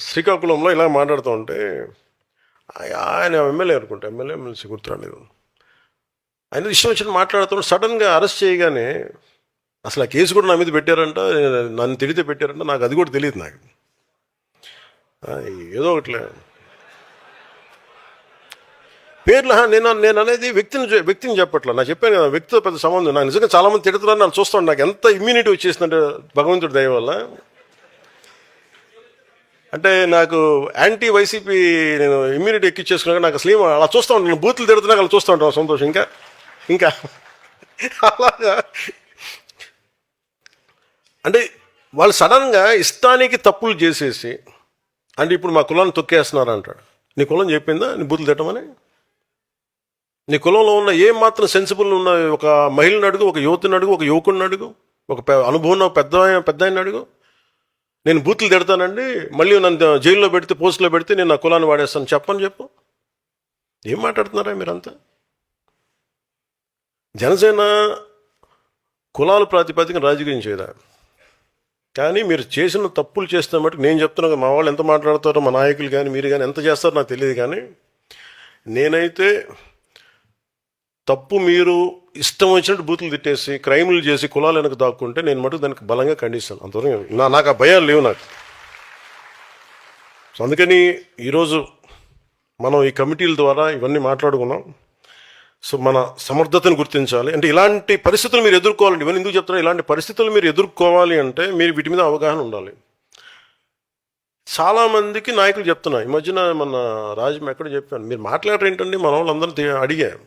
శ్రీకాకుళంలో ఇలా మాట్లాడుతూ ఉంటే ఆయన ఎమ్మెల్యే అనుకుంటా, ఎమ్మెల్సీ గుర్తురాలేదు. ఆయన ఇష్టం వచ్చిన మాట్లాడుతూ సడన్గా అరెస్ట్ చేయగానే అసలు ఆ కేసు కూడా నా మీద పెట్టారంట, నన్ను తిడితే పెట్టారంట, నాకు అది కూడా తెలియదు. నాకు ఏదో ఒకట్లే పేర్లు నేను అనేది వ్యక్తిని చెప్పట్లా. నాకు చెప్పాను కదా, వ్యక్తితో పెద్ద సంబంధం. నాకు నిజంగా చాలామంది తిడుతున్నారు, నన్ను చూస్తాను. నాకు ఎంత ఇమ్యూనిటీ వచ్చేసిందంటే భగవంతుడి దయ వల్ల. అంటే నాకు యాంటీ వైసీపీ నేను ఇమ్యూనిటీ ఎక్కిచ్చేసుకున్నాక నాకు అసలు అలా చూస్తూ ఉంటాను. బూతులు తిడుతున్నా అలా చూస్తూ ఉంటాను సంతోషం. ఇంకా అలాగా అంటే వాళ్ళు సడన్గా ఇష్టానికి తప్పులు చేసేసి, అంటే ఇప్పుడు మా కులాన్ని తొక్కేస్తున్నారు అంటాడు. నీ కులం చెప్పిందా నీ బూతులు తిట్టమని? నీ కులంలో ఉన్న ఏం మాత్రం సెన్సిబుల్ ఉన్న ఒక మహిళను అడుగు, ఒక యువతిని అడుగు, ఒక యువకుడిని అడుగు, ఒక అనుభవం పెద్ద ఆయన అడుగు. నేను బూతులు తిడతానండి, మళ్ళీ నన్ను జైల్లో పెడితే, పోస్టులో పెడితే నేను నా కులాన్ని వాడేస్తాను చెప్పు. ఏం మాట్లాడుతున్నారా మీరంతా? జనసేన కులాల ప్రాతిపదికన రాజకీయం చేయరా, కానీ మీరు చేసిన తప్పులు చేస్తే మటుకు నేను చెప్తున్నా. మా వాళ్ళు ఎంత మాట్లాడతారో, మా నాయకులు కానీ మీరు కానీ ఎంత చేస్తారో నాకు తెలియదు. కానీ నేనైతే తప్పు మీరు ఇష్టం వచ్చినట్టు బూతులు తిట్టేసి క్రైములు చేసి కులాలు వెనక దాక్కుంటే నేను మటుకు దానికి బలంగా ఖండిస్తాను. అంతవరకు నాకు ఆ భయాలు లేవు నాకు. సో అందుకని ఈరోజు మనం ఈ కమిటీల ద్వారా ఇవన్నీ మాట్లాడుకున్నాం. సో మన సమర్థతను గుర్తించాలి. అంటే ఇలాంటి పరిస్థితులు మీరు ఎదుర్కోవాలండి. ఇవన్నీ ఎందుకు చెప్తున్నా, ఇలాంటి పరిస్థితులు మీరు ఎదుర్కోవాలి అంటే మీరు వీటి మీద అవగాహన ఉండాలి. చాలామందికి నాయకులు చెప్తున్నా, ఈ మధ్యన మన రాజు ఎక్కడ చెప్పాను, మీరు మాట్లాడరు ఏంటండి, మన వాళ్ళందరూ అడిగారు.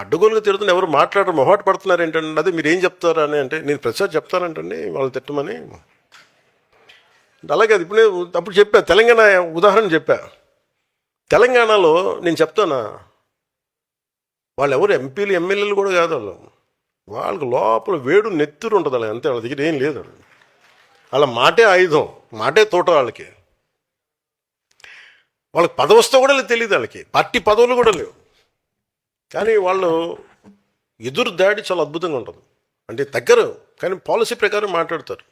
అడ్డగోలుగా తిడుతున్న ఎవరు మాట్లాడరు, మొహాట పడుతున్నారు ఏంటండి, అదే మీరు ఏం చెప్తారు అని. అంటే నేను ప్రతిసారి చెప్తానంటండి వాళ్ళు తిట్టమని. అలాగే అది అప్పుడు చెప్పా, తెలంగాణ ఉదాహరణ చెప్పా. తెలంగాణలో నేను చెప్తానా, వాళ్ళు ఎవరు ఎంపీలు ఎమ్మెల్యేలు కూడా కాదు. వాళ్ళకి లోపల వేడు నెత్తురు ఉంటుంది. అలా అంతే, వాళ్ళ దగ్గర ఏం లేదు. వాళ్ళ మాటే ఆయుధం, మాటే తోట. వాళ్ళకి పదవస్తో కూడా తెలియదు, వాళ్ళకి పార్టీ పదవులు కూడా లేవు. కానీ వాళ్ళు ఎదురు దాడి చాలా అద్భుతంగా ఉంటుంది. అంటే దగ్గర కానీ పాలసీ ప్రకారం మాట్లాడతారు.